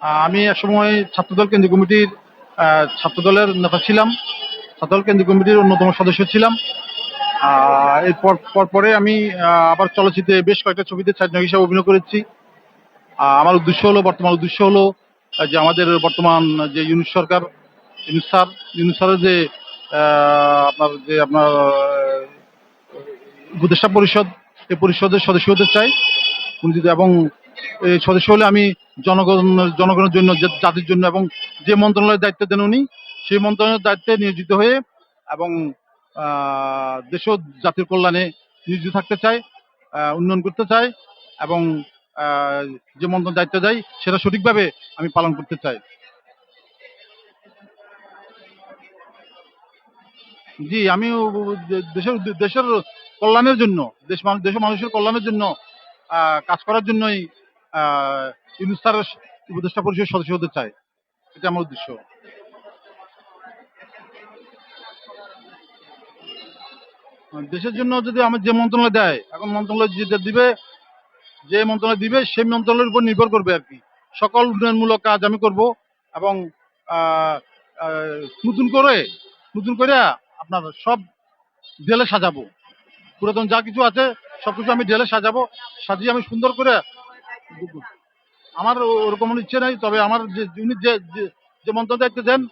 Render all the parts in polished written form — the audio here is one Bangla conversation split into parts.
আমি একসময় ছাত্রদল কেন্দ্রীয় কমিটির ছাত্রদলের নেতা ছিলাম। ছাত্রদল কেন্দ্রীয় কমিটির অন্যতম সদস্য ছিলাম। এরপর পরে আমি আবার চলচ্চিত্রে বেশ কয়েকটা ছবিতে ছায়ানট হিসাবে অভিনয় করেছি। আমার বর্তমান উদ্দেশ্য হলো যে আমাদের বর্তমান যে ইউনূস সরকার, ইউনূস স্যারের যে আপনার উপদেষ্টা পরিষদ, এই পরিষদের সদস্য হতে চাই। এবং এই সদস্য হলে আমি জনগণের জন্য, জাতির জন্য, এবং যে মন্ত্রণালয়ের দায়িত্ব দেন উনি, সেই মন্ত্রণালয়ের দায়িত্বে নিয়োজিত হয়ে এবং দেশ ও জাতির কল্যাণে নিয়োজিত থাকতে চাই, উন্নয়ন করতে চাই, এবং যে মন্ত্রণালয়ের দায়িত্ব দেয় সেটা সঠিকভাবে আমি পালন করতে চাই। জি, আমি দেশের দেশের কল্যাণের জন্য, দেশের মানুষের কল্যাণের জন্য কাজ করার জন্যই ইউনূস স্যারের উপদেষ্টা পরিষদের সদস্য হতে চাই। এটা আমার উদ্দেশ্য। দেশের জন্য যদি আমার যে মন্ত্রণালয় দেয়, এখন মন্ত্রণালয় যেটা দিবে, যে মন্ত্রণালয় দিবে সেই মন্ত্রণালয়ের উপর নির্ভর করবে আর কি। সকল উন্নয়নমূলক কাজ আমি করব, এবং আহ, আহ, নতুন করে নতুন করে আপনার সব ঢেলে সাজাবো। পুরাতন যা কিছু আছে সবকিছু আমি ঢেলে সাজাবো, সাজিয়ে আমি সুন্দর করে। আমার ওরকম কোনো ইচ্ছে নাই, তবে আমার যে উনি যে মন্ত্রণালয় দায়িত্ব দেন,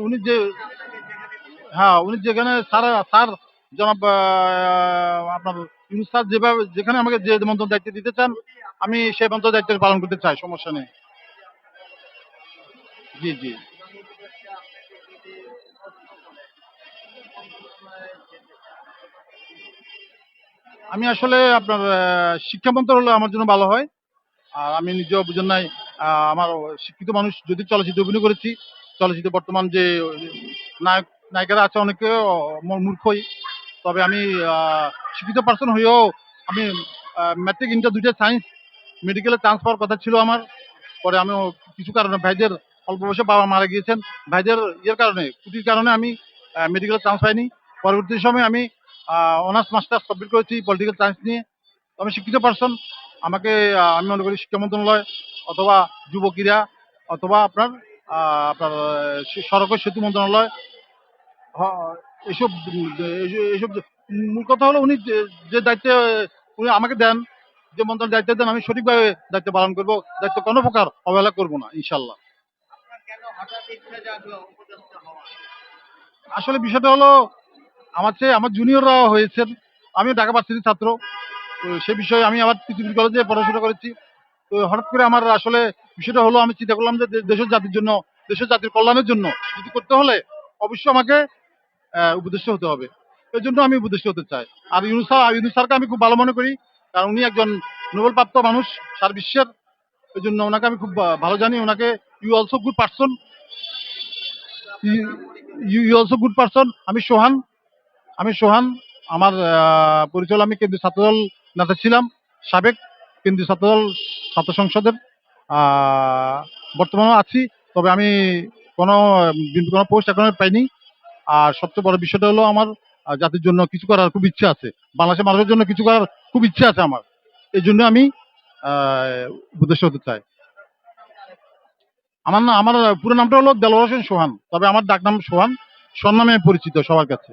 উনি যে, হ্যাঁ, উনি যেখানে স্যার স্যার জনাব আপনার ইউনূস স্যার যেভাবে যেখানে আমাকে যে মন্ত্রণালয়ের দায়িত্ব দিতে চান, আমি সেই মন্ত্রণালয়ের দায়িত্ব পালন করতে চাই, সমস্যা নেই। জি, জি। আমি আসলে আপনার শিক্ষা মন্ত্রণালয় হলে আমার জন্য ভালো হয়। আর আমি নিজেও বুঝেন নাই, আমার শিক্ষিত মানুষ, যদি চলচ্চিত্রে অভিনয় করেছি, চলচ্চিত্রে বর্তমান যে নায়ক নায়িকারা আছে অনেকে মূর্খই। তবে আমি শিক্ষিত পার্সন হয়েও আমি ম্যাট্রিক ইন্টার দুইটা সায়েন্স, মেডিকেলে চান্স পাওয়ার কথা ছিল আমার। পরে আমিও কিছু কারণে, ভাইদের অল্প বয়সে বাবা মারা গিয়েছেন, ভাইদের ইয়ের কারণে, কুটির কারণে আমি মেডিকেলে চান্স পাইনি। পরবর্তী সময়ে আমি অনার্স মাস্টার্স কমপ্লিট করেছি পলিটিক্যাল সায়েন্স নিয়ে। তো আমি শিক্ষিত পার্সন। আমাকে আমি মনে করি শিক্ষা মন্ত্রণালয় অথবা যুব ক্রীড়া অথবা আপনার সড়ক ও সেতু মন্ত্রণালয়, হ- এসব এসব মূল কথা হলো উনি যে দায়িত্বে উনি আমাকে দেন, যে মন্ত্রণালয়ের দায়িত্ব দেন, আমি সঠিকভাবে দায়িত্ব পালন করবো। দায়িত্ব কোনো প্রকার অবহেলা করবো না, ইনশাল্লাহ। আসলে বিষয়টা হলো, আমার জুনিয়ররা হয়েছেন, আমি ঢাকা ভার্সিটির ছাত্র। তো সে বিষয়ে আমি আবার পৃথিবীর কলেজে পড়াশোনা করেছি। তো হঠাৎ করে আমার আসলে বিষয়টা হলো, আমি চিন্তা করলাম যে দেশের জাতির জন্য, দেশের জাতির কল্যাণের জন্য যদি করতে হলে অবশ্যই আমাকে উপদেষ্টা হতে হবে। এই জন্য আমি উপদেষ্টা হতে চাই। আর ইউনূস স্যারকে আমি খুব ভালো মনে করি, কারণ উনি একজন নোবেল প্রাপ্ত মানুষ সারা বিশ্বের। এই জন্য ওনাকে আমি খুব ভালো জানি। ওনাকে you also good person, you also good person. আমি সোহান। আমার পরিচয় হলো, আমি কেন্দ্রীয় ছাত্রদল নেতা ছিলাম, সাবেক কেন্দ্রীয় ছাত্রদল ছাত্র সংসদের। আহ, বর্তমানেও আছি, তবে আমি কোনো কোনো পোস্ট এখনো পাইনি। আর সবচেয়ে বড় বিষয়টা হলো, আমার জাতির জন্য কিছু করার খুব ইচ্ছা আছে, বাংলাদেশের মানুষের জন্য কিছু করার খুব ইচ্ছা আছে আমার। এই জন্য আমি উপদেষ্টা হতে চাই। আমার পুরো নামটা হলো দেলোয়ার হোসেন সোহান, তবে আমার ডাক নাম সোহান। স্বনামে পরিচিত সবার কাছে।